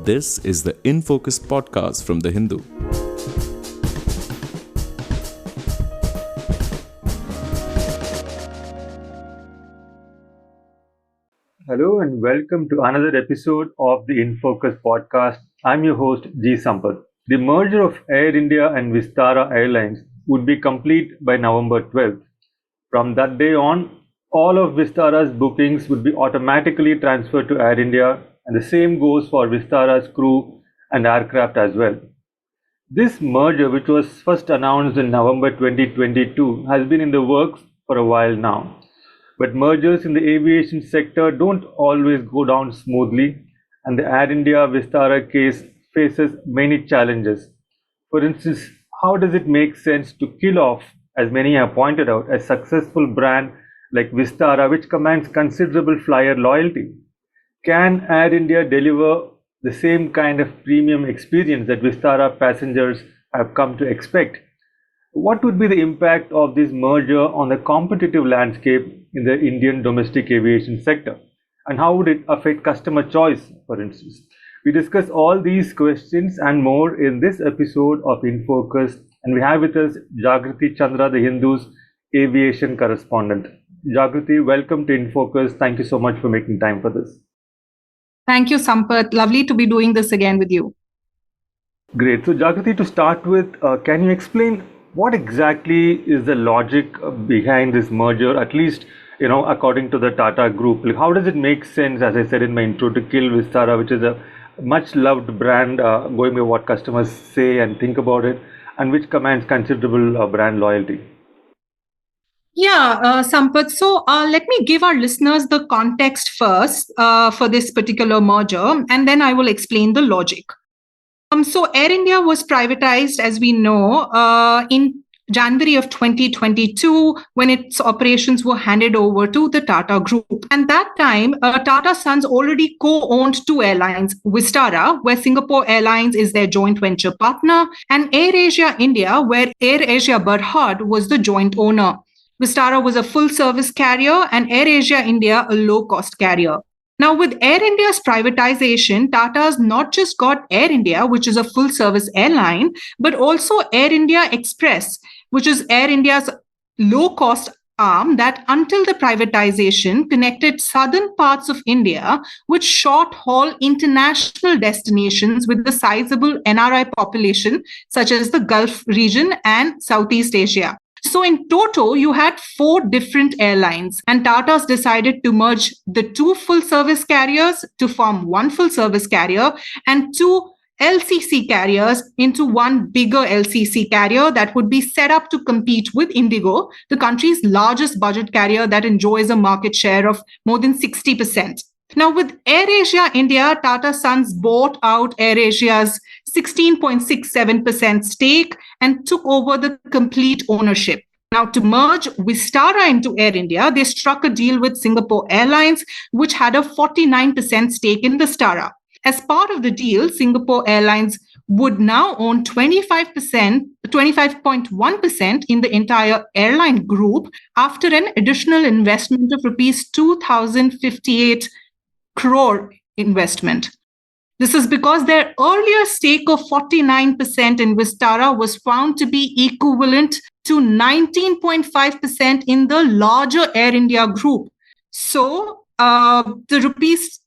This is the In Focus podcast from The Hindu. Hello and welcome to another episode of the In Focus podcast. I'm your host G. Sampath. The merger of Air India and Vistara Airlines would be complete by November 12th. From that day on, all of Vistara's bookings would be automatically transferred to Air India, and the same goes for Vistara's crew and aircraft as well. This merger, which was first announced in November 2022, has been in the works for a while now. But mergers in the aviation sector don't always go down smoothly, and the Air India-Vistara case faces many challenges. For instance, how does it make sense to kill off, as many have pointed out, a successful brand like Vistara, which commands considerable flyer loyalty? Can Air India deliver the same kind of premium experience that Vistara passengers have come to expect? What would be the impact of this merger on the competitive landscape in the Indian domestic aviation sector? And how would it affect customer choice, for instance? We discuss all these questions and more in this episode of In Focus, and we have with us Jagriti Chandra, the Hindu's aviation correspondent. Jagriti, welcome to In Focus. Thank you so much for making time for this. Thank you, Sampath. Lovely to be doing this again with you. Great. So, Jagriti, to start with, can you explain what exactly is the logic behind this merger, at least, according to the Tata Group? Like, how does it make sense, as I said in my intro, to kill Vistara, which is a much loved brand, going by what customers say and think about it, and which commands considerable brand loyalty? Yeah, Sampath. So let me give our listeners the context first for this particular merger, and then I will explain the logic. So Air India was privatized, as we know, in January of 2022, when its operations were handed over to the Tata Group. And that time, Tata Sons already co-owned two airlines, Vistara, where Singapore Airlines is their joint venture partner, and Air Asia India, where Air Asia Berhad was the joint owner. Vistara was a full-service carrier and Air Asia India a low-cost carrier. Now, with Air India's privatization, Tata's not just got Air India, which is a full-service airline, but also Air India Express, which is Air India's low-cost arm that until the privatization connected southern parts of India with short-haul international destinations with the sizable NRI population, such as the Gulf region and Southeast Asia. So in total, you had four different airlines, and Tata's decided to merge the two full-service carriers to form one full-service carrier and two LCC carriers into one bigger LCC carrier that would be set up to compete with Indigo, the country's largest budget carrier that enjoys a market share of more than 60%. Now, with Air Asia India, Tata Sons bought out Air Asia's 16.67% stake and took over the complete ownership. Now, to merge Vistara into Air India, they struck a deal with Singapore Airlines, which had a 49% stake in Vistara. As part of the deal, Singapore Airlines would now own 25.1% in the entire airline group after an additional investment of rupees 2,058 crore investment. This is because their earlier stake of 49% in Vistara was found to be equivalent to 19.5% in the larger Air India group. So the rupees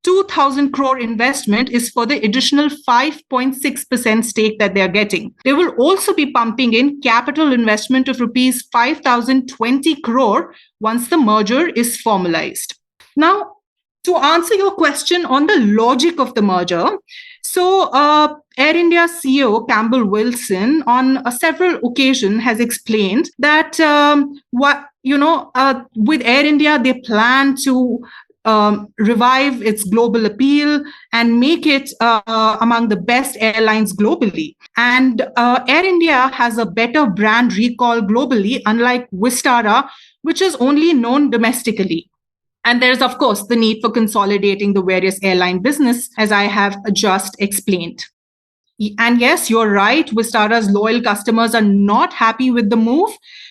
2,000 crore investment is for the additional 5.6% stake that they are getting. They will also be pumping in capital investment of rupees 5,020 crore once the merger is formalized. Now, to answer your question on the logic of the merger, so Air India CEO Campbell Wilson on several occasions has explained that with Air India they plan to revive its global appeal and make it among the best airlines globally. And Air India has a better brand recall globally, unlike Vistara, which is only known domestically. And there's, of course, the need for consolidating the various airline business, as I have just explained. And yes, you're right, Vistara's loyal customers are not happy with the move,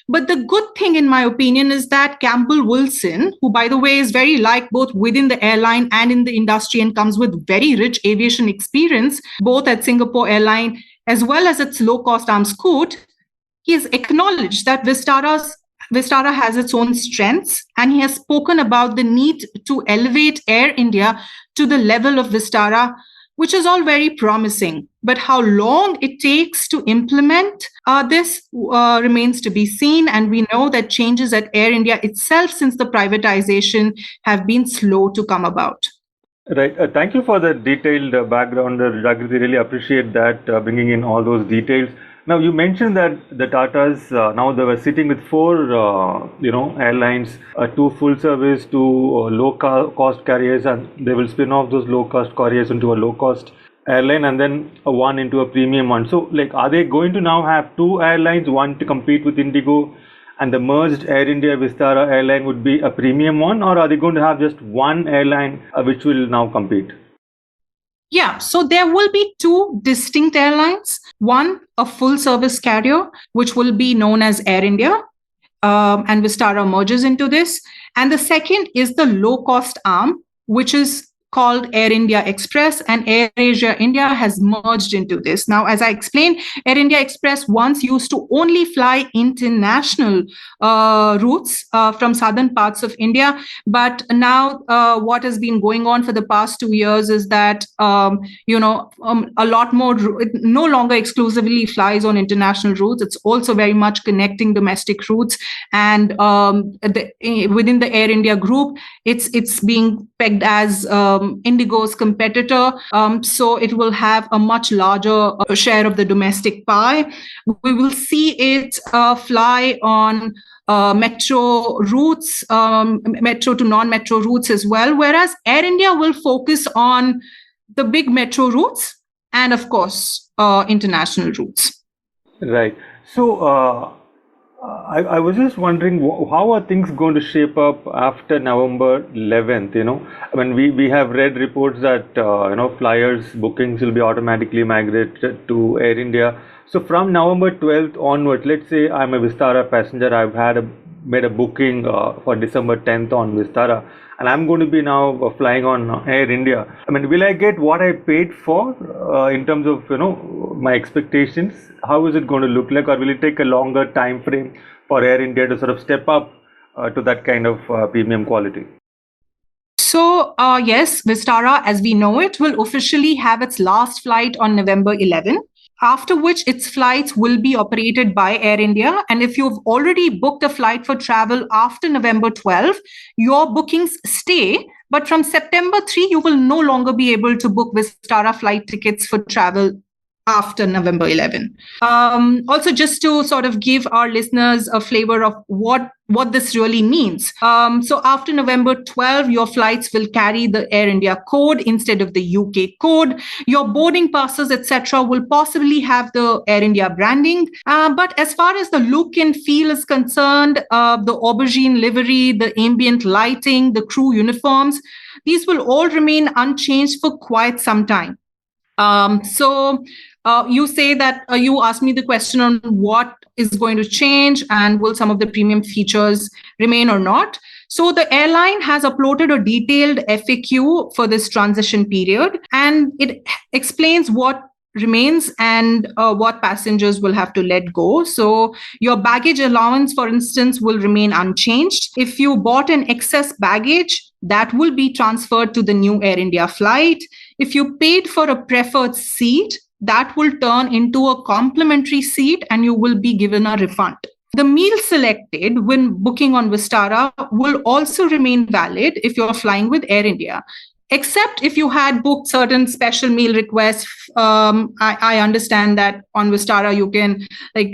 But the good thing, in my opinion, is that Campbell Wilson, who, by the way, is very liked both within the airline and in the industry and comes with very rich aviation experience, both at Singapore Airline as well as its low-cost arm Scoot, he has acknowledged that Vistara has its own strengths, and he has spoken about the need to elevate Air India to the level of Vistara, which is all very promising. But how long it takes to implement this remains to be seen. And we know that changes at Air India itself since the privatization have been slow to come about. Right. Thank you for the detailed background, Jagriti. Really appreciate that, bringing in all those details. Now, you mentioned that the Tatas, now they were sitting with four, airlines, two full service, two low-cost carriers, and they will spin off those low-cost carriers into a low-cost airline and then one into a premium one. So, are they going to now have two airlines, one to compete with Indigo, and the merged Air India-Vistara airline would be a premium one, or are they going to have just one airline which will now compete? Yeah, so there will be two distinct airlines. One, a full service carrier, which will be known as Air India, and Vistara merges into this. And the second is the low cost arm, which is called Air India Express, and Air Asia India has merged into this. Now, as I explained, Air India Express once used to only fly international routes from southern parts of India. But now what has been going on for the past 2 years is that, a lot more, it no longer exclusively flies on international routes. It's also very much connecting domestic routes. And within the Air India group, it's being pegged as Indigo's competitor, so it will have a much larger share of the domestic pie. We will see it fly on metro routes, metro to non-metro routes as well, whereas Air India will focus on the big metro routes and, of course, international routes. Right. So, I was just wondering, how are things going to shape up after November 11th? I mean, we have read reports that flyers bookings will be automatically migrated to Air India. So from November 12th onwards, let's say I'm a Vistara passenger, I've made a booking for December 10th on Vistara, and I'm going to be now flying on Air India. I mean, will I get what I paid for in terms of my expectations? How is it going to look like, or will it take a longer time frame for Air India to sort of step up to that kind of premium quality? So yes, Vistara, as we know it, will officially have its last flight on November 11. After which its flights will be operated by Air India. And if you've already booked a flight for travel after November 12, your bookings stay. But from September 3, you will no longer be able to book Vistara flight tickets for travel after November 11. Also, just to sort of give our listeners a flavor of what this really means. So after November 12, your flights will carry the Air India code instead of the UK code. Your boarding passes, etc., will possibly have the Air India branding. But as far as the look and feel is concerned, the aubergine livery, the ambient lighting, the crew uniforms, these will all remain unchanged for quite some time. You say that you asked me the question on what is going to change and will some of the premium features remain or not. So the airline has uploaded a detailed FAQ for this transition period, and it explains what remains and what passengers will have to let go. So your baggage allowance, for instance, will remain unchanged. If you bought an excess baggage, that will be transferred to the new Air India flight. If you paid for a preferred seat, that will turn into a complimentary seat and you will be given a refund. The meal selected when booking on Vistara will also remain valid if you're flying with Air India, except if you had booked certain special meal requests. I understand that on Vistara you can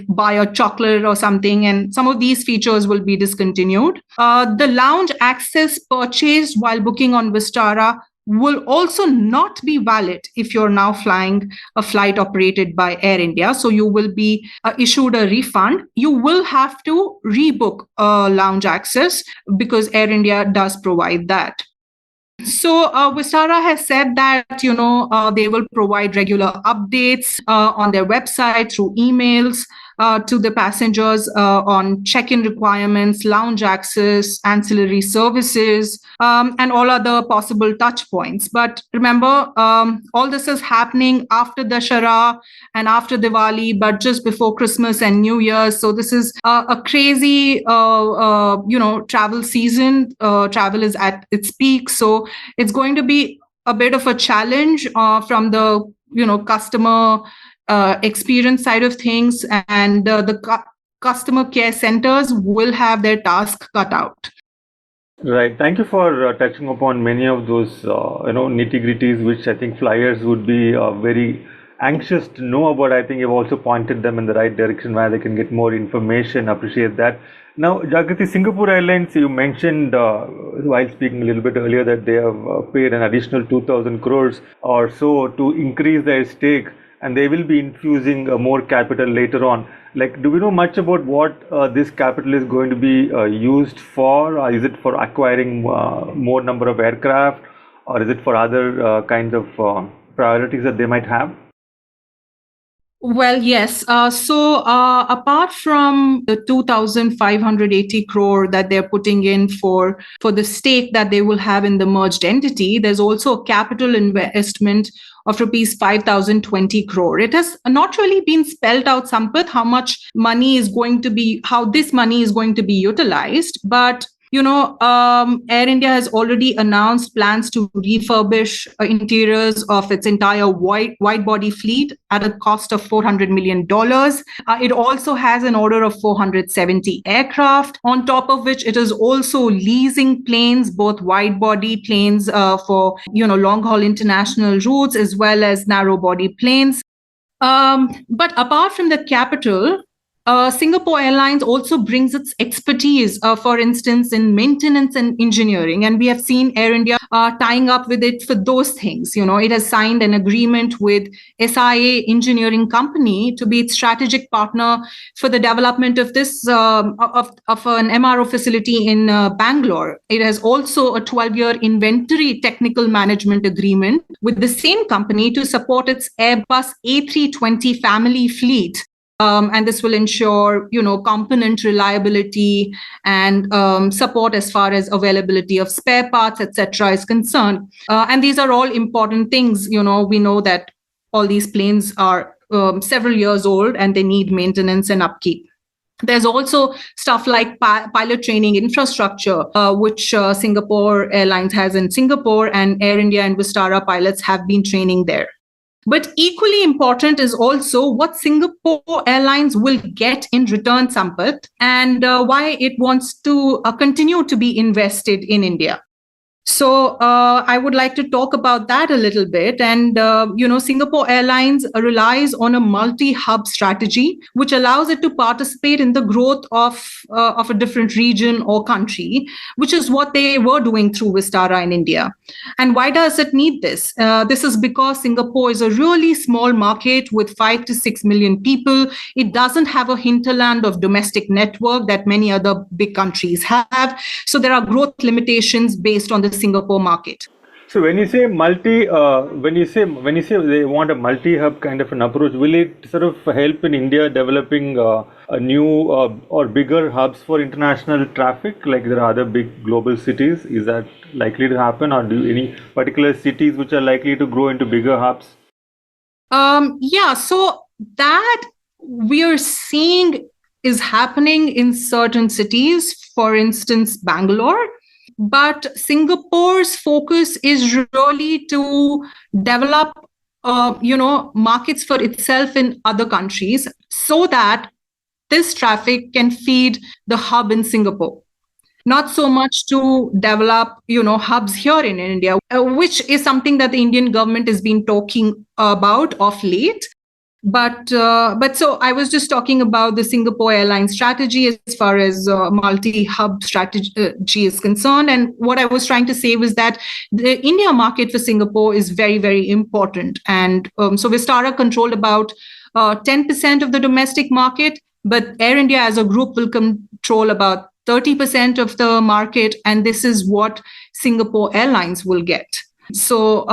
buy a chocolate or something, and some of these features will be discontinued. The lounge access purchased while booking on Vistara will also not be valid if you're now flying a flight operated by Air India. So you will be issued a refund. You will have to rebook lounge access because Air India does provide that. So Vistara has said that, they will provide regular updates on their website through emails. to the passengers on check-in requirements, lounge access, ancillary services, and all other possible touch points. But remember, all this is happening after Dashara and after Diwali, but just before Christmas and New Year's. So this is a crazy, travel season. Travel is at its peak. So it's going to be a bit of a challenge from the customer experience side of things, and the customer care centers will have their task cut out. Right. Thank you for touching upon many of those nitty-gritties, which I think flyers would be very anxious to know about. I think you've also pointed them in the right direction where they can get more information. Appreciate that. Now, Jagriti, Singapore Airlines, you mentioned while speaking a little bit earlier that they have paid an additional 2,000 crores or so to increase their stake, and they will be infusing more capital later on. Like, do we know much about what this capital is going to be used for? Is it for acquiring more number of aircraft, or is it for other kinds of priorities that they might have? Well, yes. So apart from the 2,580 crore that they're putting in for the stake that they will have in the merged entity, there's also a capital investment of rupees 5,020 crore. It has not really been spelled out, Sampath, how this money is going to be utilized, but Air India has already announced plans to refurbish interiors of its entire wide-body fleet at a cost of $400 million. It also has an order of 470 aircraft, on top of which it is also leasing planes, both wide-body planes for long-haul international routes, as well as narrow-body planes. But apart from the capital, Singapore Airlines also brings its expertise, for instance, in maintenance and engineering. And we have seen Air India tying up with it for those things. It has signed an agreement with SIA Engineering Company to be its strategic partner for the development of this, of an MRO facility in Bangalore. It has also a 12-year inventory technical management agreement with the same company to support its Airbus A320 family fleet. And this will ensure, component reliability and support as far as availability of spare parts, etc., is concerned. And these are all important things. We know that all these planes are several years old and they need maintenance and upkeep. There's also stuff like pilot training infrastructure, which Singapore Airlines has in Singapore, and Air India and Vistara pilots have been training there. But equally important is also what Singapore Airlines will get in return, Sampath, and why it wants to continue to be invested in India. So I would like to talk about that a little bit. And, Singapore Airlines relies on a multi-hub strategy, which allows it to participate in the growth of a different region or country, which is what they were doing through Vistara in India. And why does it need this? This is because Singapore is a really small market with 5 to 6 million people. It doesn't have a hinterland of domestic network that many other big countries have. So there are growth limitations based on the Singapore market. So when you say when you say they want a multi-hub kind of an approach, will it sort of help in India developing a new or bigger hubs for international traffic, like there are other big global cities? Is that likely to happen, or do any particular cities which are likely to grow into bigger hubs? So that we are seeing is happening in certain cities, for instance, Bangalore. But Singapore's focus is really to develop, markets for itself in other countries so that this traffic can feed the hub in Singapore. Not so much to develop, hubs here in India, which is something that the Indian government has been talking about of late. But so I was just talking about the Singapore Airlines strategy as far as multi-hub strategy is concerned. And what I was trying to say was that the India market for Singapore is very, very important. And so Vistara controlled about 10% of the domestic market, but Air India as a group will control about 30% of the market. And this is what Singapore Airlines will get. So,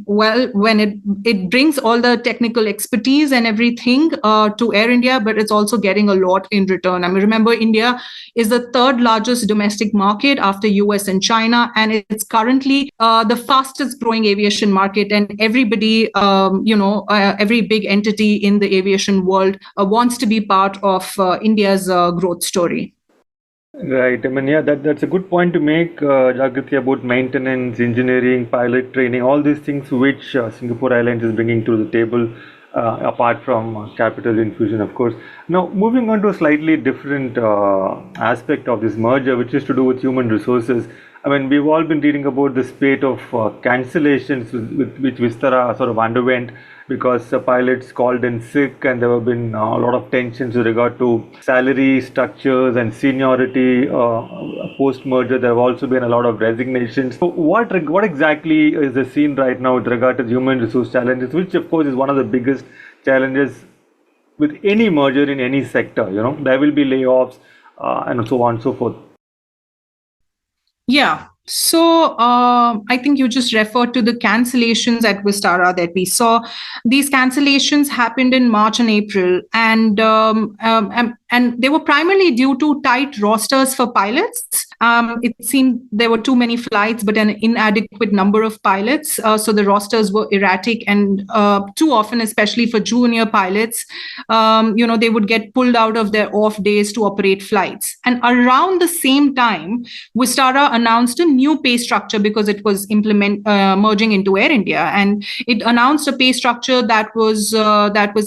when it brings all the technical expertise and everything to Air India, but it's also getting a lot in return. I mean, remember, India is the third largest domestic market after US and China, and it's currently the fastest growing aviation market. And everybody, every big entity in the aviation world wants to be part of India's growth story. Right. I mean, yeah, that's a good point to make, Jagriti, about maintenance, engineering, pilot training, all these things which Singapore Airlines is bringing to the table, apart from capital infusion, of course. Now, moving on to a slightly different aspect of this merger, which is to do with human resources. I mean, we've all been reading about the spate of cancellations which Vistara sort of underwent because pilots called in sick, and there have been a lot of tensions with regard to salary structures and seniority. Post-merger, there have also been a lot of resignations. So what exactly is the scene right now with regard to the human resource challenges, which of course is one of the biggest challenges with any merger in any sector? You know, there will be layoffs and so on and so forth. Yeah. So I think you just referred to the cancellations at Vistara that we saw. These cancellations happened in March and April, and they were primarily due to tight rosters for pilots. It seemed there were too many flights, but an inadequate number of pilots. So the rosters were erratic, and too often, especially for junior pilots, they would get pulled out of their off days to operate flights. And around the same time, Vistara announced a new pay structure because it was merging into Air India, and it announced a pay structure that was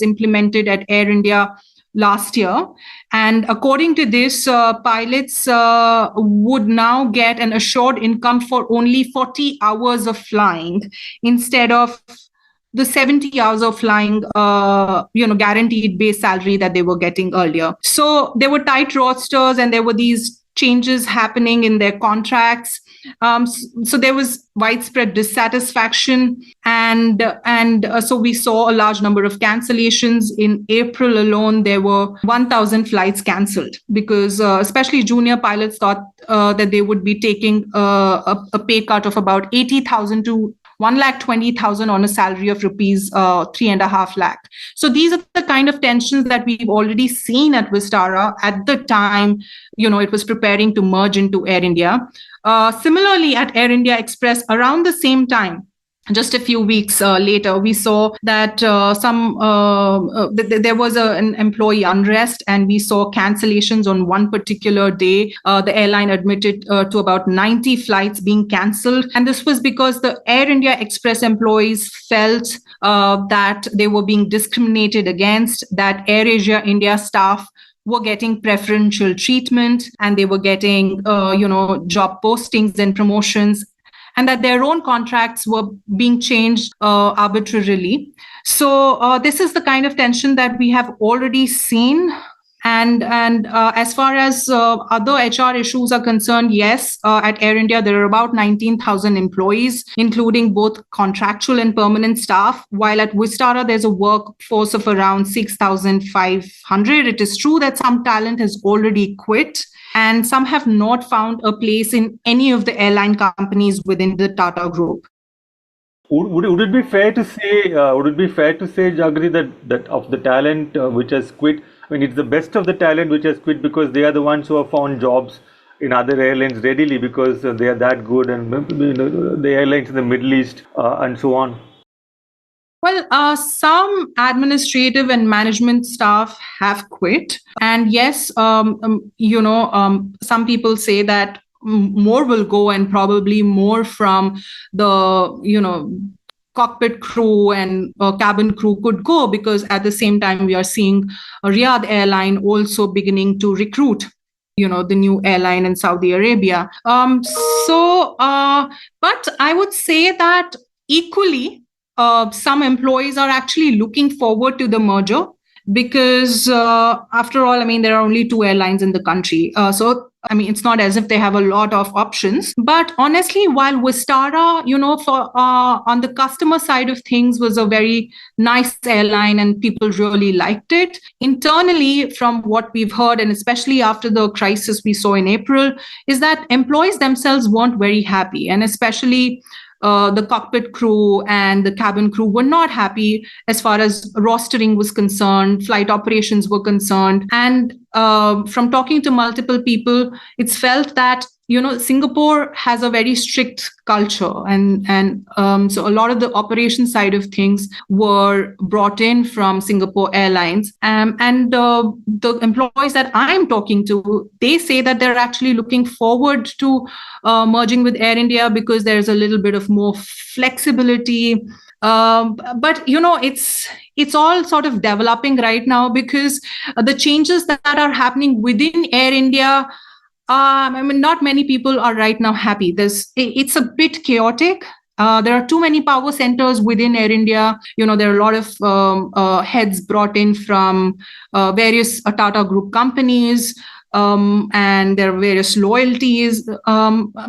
implemented at Air India last year. And according to this, pilots would now get an assured income for only 40 hours of flying instead of the 70 hours of flying, guaranteed base salary that they were getting earlier. So there were tight rosters, and there were these changes happening in their contracts. So there was widespread dissatisfaction, and so we saw a large number of cancellations. In April alone, there were 1,000 flights cancelled because especially junior pilots thought that they would be taking a pay cut of about 80,000 to 1,20,000 on a salary of rupees 3.5 lakh. So these are the kind of tensions that we've already seen at Vistara at the time, it was preparing to merge into Air India. Similarly, at Air India Express, around the same time, just a few weeks later, we saw that there was an employee unrest, and we saw cancellations on one particular day. The airline admitted to about 90 flights being cancelled. And this was because the Air India Express employees felt that they were being discriminated against, that Air Asia India staff were getting preferential treatment, and they were getting, job postings and promotions, and that their own contracts were being changed arbitrarily. So this is the kind of tension that we have already seen. And as far as other HR issues are concerned, yes, at Air India, there are about 19,000 employees, including both contractual and permanent staff, while at Vistara, there's a workforce of around 6,500. It is true that some talent has already quit, and some have not found a place in any of the airline companies within the Tata Group. Would it be fair to say, Jagri, that of the talent which has quit, I mean, it's the best of the talent which has quit because they are the ones who have found jobs in other airlines readily because they are that good, and the airlines in the Middle East and so on? Well, some administrative and management staff have quit. And yes, some people say that more will go, and probably more from the, cockpit crew and cabin crew could go, because at the same time we are seeing Riyadh Airline also beginning to recruit the new airline in Saudi Arabia. But I would say that equally some employees are actually looking forward to the merger, because after all, I mean, there are only two airlines in the country. So I mean, it's not as if they have a lot of options. But honestly, while Vistara, for on the customer side of things, was a very nice airline and people really liked it, internally, from what we've heard, and especially after the crisis we saw in April, is that employees themselves weren't very happy. And especially the cockpit crew and the cabin crew were not happy as far as rostering was concerned, flight operations were concerned. And from talking to multiple people, it's felt that Singapore has a very strict culture, and so a lot of the operation side of things were brought in from Singapore Airlines, and the employees that I'm talking to, they say that they're actually looking forward to merging with Air India because there's a little bit of more flexibility. But it's all sort of developing right now, because the changes that are happening within Air India, not many people are right now happy. It's a bit chaotic. There are too many power centers within Air India. There are a lot of heads brought in from various Tata Group companies, and there are various loyalties.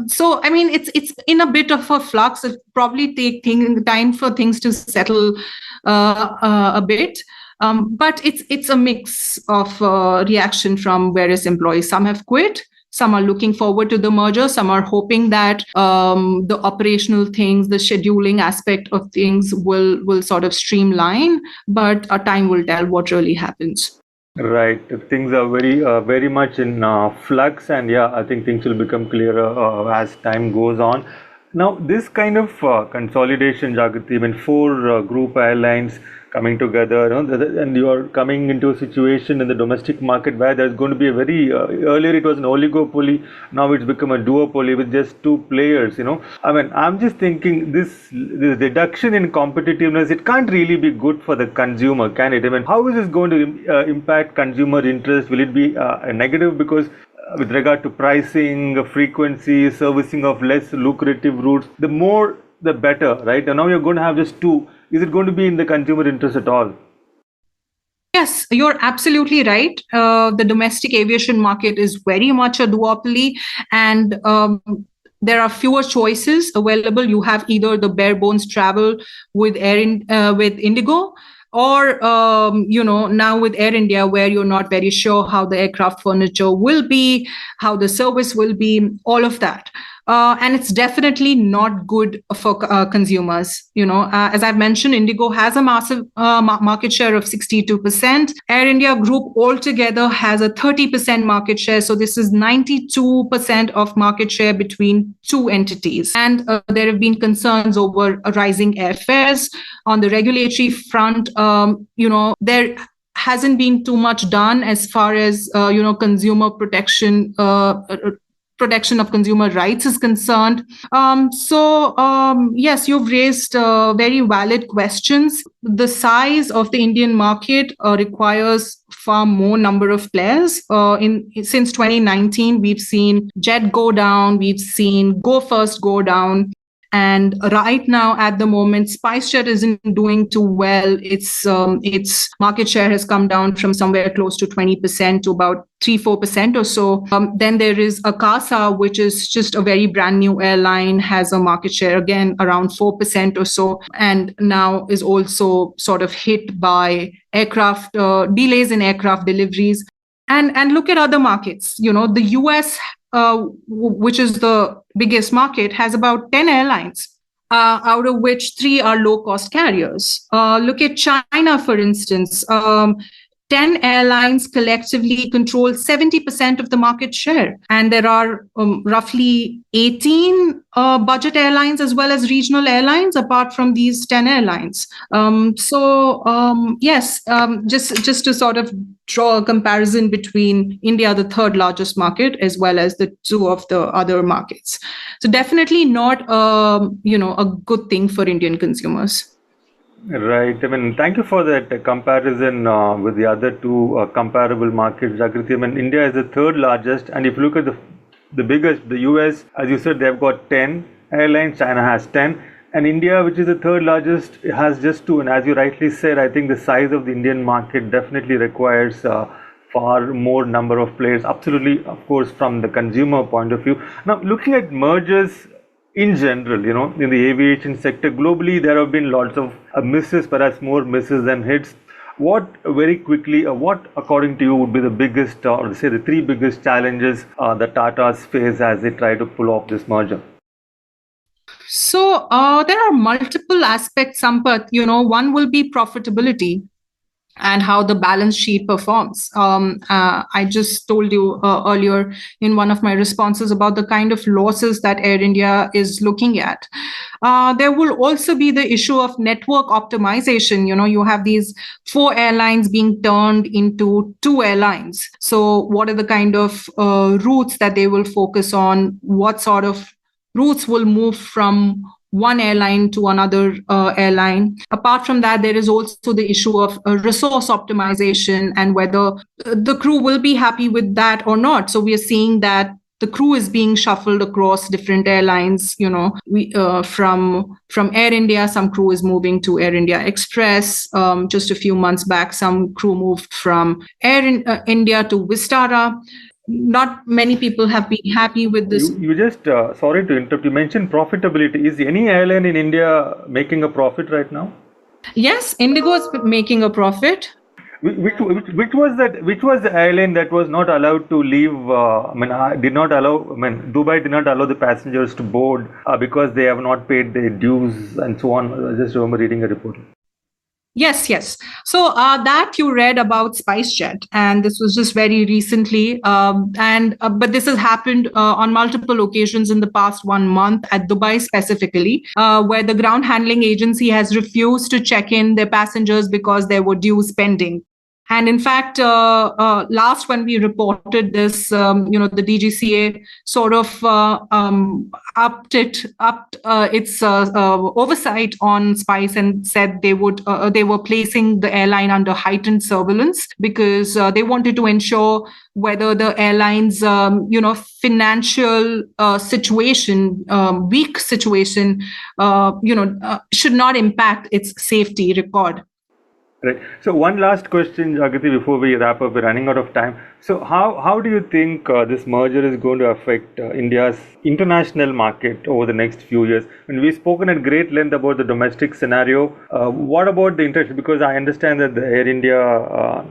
So, it's in a bit of a flux. It probably take time for things to settle a bit. But it's a mix of reaction from various employees. Some have quit. Some are looking forward to the merger. Some are hoping that the operational things, the scheduling aspect of things will sort of streamline. But time will tell what really happens. Right. Things are very much in flux, and I think things will become clearer as time goes on. Now, this kind of consolidation, Jagriti, four group airlines coming together, and you are coming into a situation in the domestic market where there's going to be a very earlier it was an oligopoly, now it's become a duopoly with just two players. I'm just thinking this reduction in competitiveness, it can't really be good for the consumer, can it? How is this going to impact consumer interest? Will it be a negative because with regard to pricing, frequency, servicing of less lucrative routes, the more the better, right? And now you're going to have just two. Is it going to be in the consumer interest at all? Yes, you're absolutely right. The domestic aviation market is very much a duopoly, and there are fewer choices available. You have either the bare bones travel with with Indigo, or now with Air India, where you're not very sure how the aircraft furniture will be, how the service will be, all of that. And it's definitely not good for consumers. As I've mentioned, Indigo has a massive market share of 62%. Air India Group altogether has a 30% market share. So this is 92% of market share between two entities. And there have been concerns over rising airfares. On the regulatory front, there hasn't been too much done as far as consumer protection of consumer rights is concerned. Yes, you've raised very valid questions. The size of the Indian market requires far more number of players. Since 2019, we've seen Jet go down, we've seen Go First go down. And right now, at the moment, SpiceJet isn't doing too well. Its market share has come down from somewhere close to 20% to about 3-4% or so. Then there is Akasa, which is just a very brand new airline, has a market share again around 4% or so, and now is also sort of hit by aircraft delays in aircraft deliveries. And look at other markets. The US, which is the biggest market, has about 10 airlines, out of which 3 are low-cost carriers. Look at China, for instance. 10 airlines collectively control 70% of the market share. And there are roughly 18 budget airlines as well as regional airlines apart from these 10 airlines. Yes, just to sort of draw a comparison between India, the third largest market, as well as the 2 of the other markets. So definitely not a good thing for Indian consumers. Right. Thank you for that comparison with the other 2 comparable markets, Jagriti. India is the third largest, and if you look at the biggest, the US, as you said, they've got 10 airlines. China has 10, and India, which is the third largest, has just 2. And as you rightly said, I think the size of the Indian market definitely requires far more number of players. Absolutely, of course, from the consumer point of view. Now, looking at mergers in general, in the aviation sector globally, there have been lots of misses, perhaps more misses than hits. What, very quickly, what according to you would be the biggest, or say the 3 biggest challenges that Tatas face as they try to pull off this merger? So there are multiple aspects, Sampath. One will be profitability and how the balance sheet performs. I just told you earlier in one of my responses about the kind of losses that Air India is looking at. There will also be the issue of network optimization. You have these 4 airlines being turned into 2 airlines. So what are the kind of routes that they will focus on? What sort of routes will move from one airline to another airline? Apart from that, there is also the issue of resource optimization and whether the crew will be happy with that or not. So we are seeing that the crew is being shuffled across different airlines. From Air India, some crew is moving to Air India Express. Just a few months back, some crew moved from India to Vistara. Not many people have been happy with this. You just, sorry to interrupt, you mentioned profitability. Is any airline in India making a profit right now? Yes, Indigo is making a profit. Which was that? Which was the airline that was not allowed to leave? Dubai did not allow the passengers to board because they have not paid their dues and so on. I just remember reading a report. Yes. So that you read about SpiceJet, and this was just very recently. But this has happened on multiple occasions in the past 1 month at Dubai specifically, where the ground handling agency has refused to check in their passengers because there were dues pending. And in fact, last when we reported this, the DGCA sort of upped its oversight on Spice and said they were placing the airline under heightened surveillance because they wanted to ensure whether the airline's financial situation, weak situation, should not impact its safety record. Right. So one last question, Jagriti, before we wrap up. We're running out of time. So how do you think this merger is going to affect India's international market over the next few years? When we've spoken at great length about the domestic scenario, what about the international? Because I understand that the Air India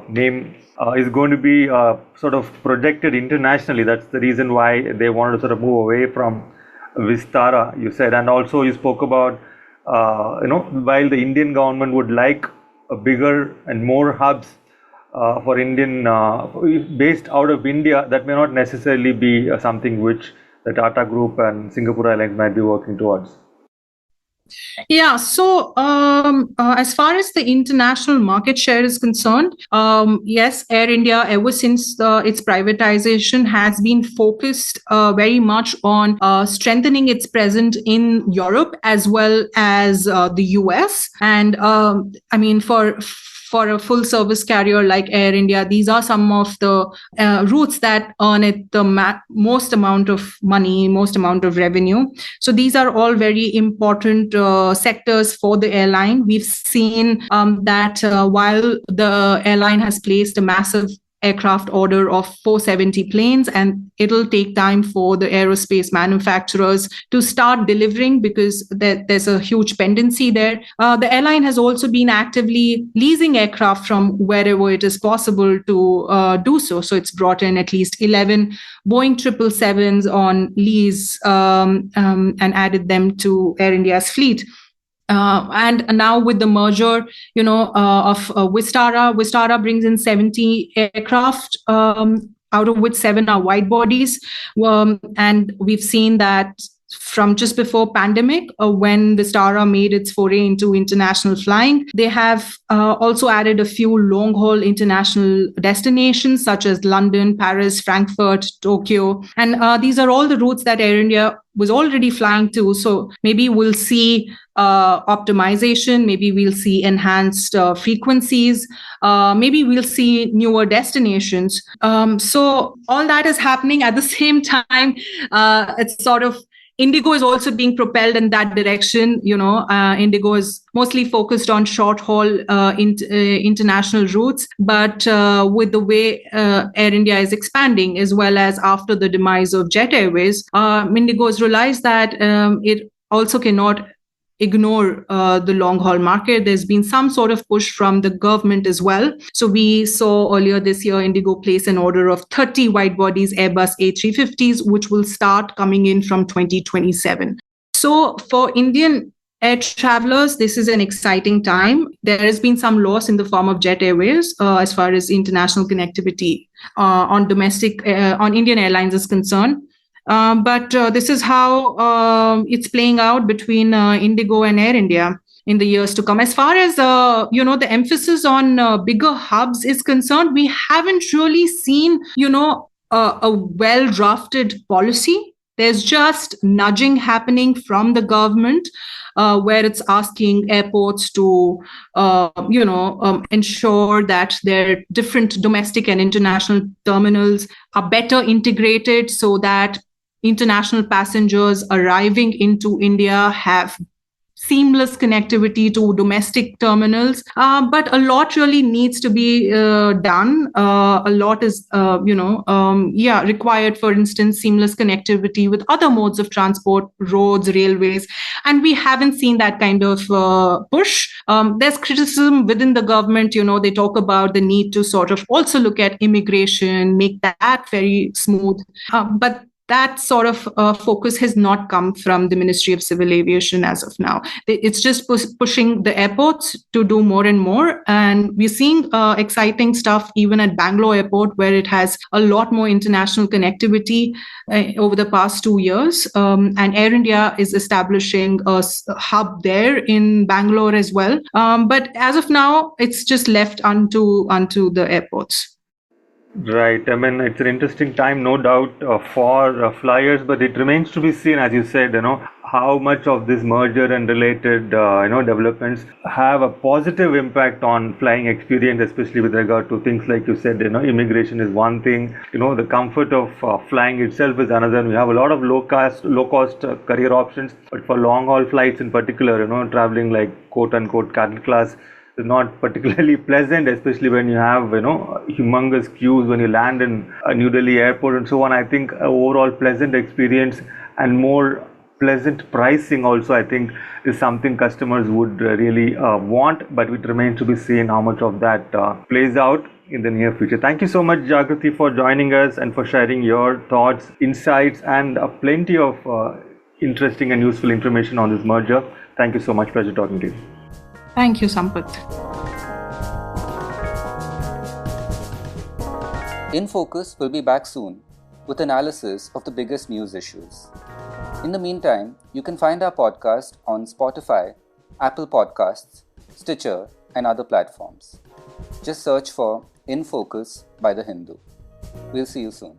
name is going to be sort of projected internationally. That's the reason why they wanted to sort of move away from Vistara, you said. And also you spoke about while the Indian government would like a bigger and more hubs for Indian based out of India, that may not necessarily be something which the Tata Group and Singapore Airlines might be working towards. Yeah, so as far as the international market share is concerned, yes, Air India, ever since its privatization, has been focused very much on strengthening its presence in Europe as well as the US. And for a full service carrier like Air India, these are some of the routes that earn it the most amount of money, most amount of revenue. So these are all very important sectors for the airline. We've seen that while the airline has placed a massive aircraft order of 470 planes, and it'll take time for the aerospace manufacturers to start delivering because there's a huge pendency there. The airline has also been actively leasing aircraft from wherever it is possible to do so. So it's brought in at least 11 Boeing 777s on lease and added them to Air India's fleet. And now with the merger, of Vistara brings in 70 aircraft, out of which 7 are wide bodies. And we've seen that from just before pandemic, when Vistara made its foray into international flying, they have also added a few long-haul international destinations such as London, Paris, Frankfurt, Tokyo. And these are all the routes that Air India was already flying to. So maybe we'll see optimization, maybe we'll see enhanced frequencies, maybe we'll see newer destinations. So all that is happening at the same time. It's sort of Indigo is also being propelled in that direction. Indigo is mostly focused on short haul international routes, but with the way Air India is expanding, as well as after the demise of Jet Airways, Indigo has realized that it also cannot ignore the long haul market. There's been some sort of push from the government as well. So we saw earlier this year, Indigo place an order of 30 wide bodies Airbus A350s, which will start coming in from 2027. So for Indian air travelers, this is an exciting time. There has been some loss in the form of Jet Airways as far as international connectivity on Indian Airlines is concerned. But this is how it's playing out between Indigo and Air India in the years to come. As far as the emphasis on bigger hubs is concerned, we haven't really seen a well drafted policy. There's just nudging happening from the government, where it's asking airports to, ensure that their different domestic and international terminals are better integrated so that international passengers arriving into India have seamless connectivity to domestic terminals. But a lot really needs to be done. A lot is, required. For instance, seamless connectivity with other modes of transport, roads, railways. And we haven't seen that kind of push. There's criticism within the government. They talk about the need to sort of also look at immigration, make that very smooth. But that sort of focus has not come from the Ministry of Civil Aviation as of now. It's just pushing the airports to do more and more. And we're seeing exciting stuff even at Bangalore Airport, where it has a lot more international connectivity over the past 2 years. And Air India is establishing a hub there in Bangalore as well. But as of now, it's just left unto the airports. Right. I mean, it's an interesting time, no doubt, for flyers, but it remains to be seen, as you said, how much of this merger and related, developments have a positive impact on flying experience, especially with regard to things like you said, immigration is one thing, the comfort of flying itself is another. And we have a lot of low cost career options, but for long haul flights in particular, traveling like quote unquote cattle class is not particularly pleasant, especially when you have humongous queues when you land in New Delhi airport and so on. I think overall pleasant experience and more pleasant pricing also, I think, is something customers would really want, but it remains to be seen how much of that plays out in the near future. Thank you so much, Jagriti, for joining us and for sharing your thoughts, insights, and plenty of interesting and useful information on this merger. Thank you so much. Pleasure talking to you. Thank you, Sampath. In Focus will be back soon with analysis of the biggest news issues. In the meantime, you can find our podcast on Spotify, Apple Podcasts, Stitcher, and other platforms. Just search for In Focus by The Hindu. We'll see you soon.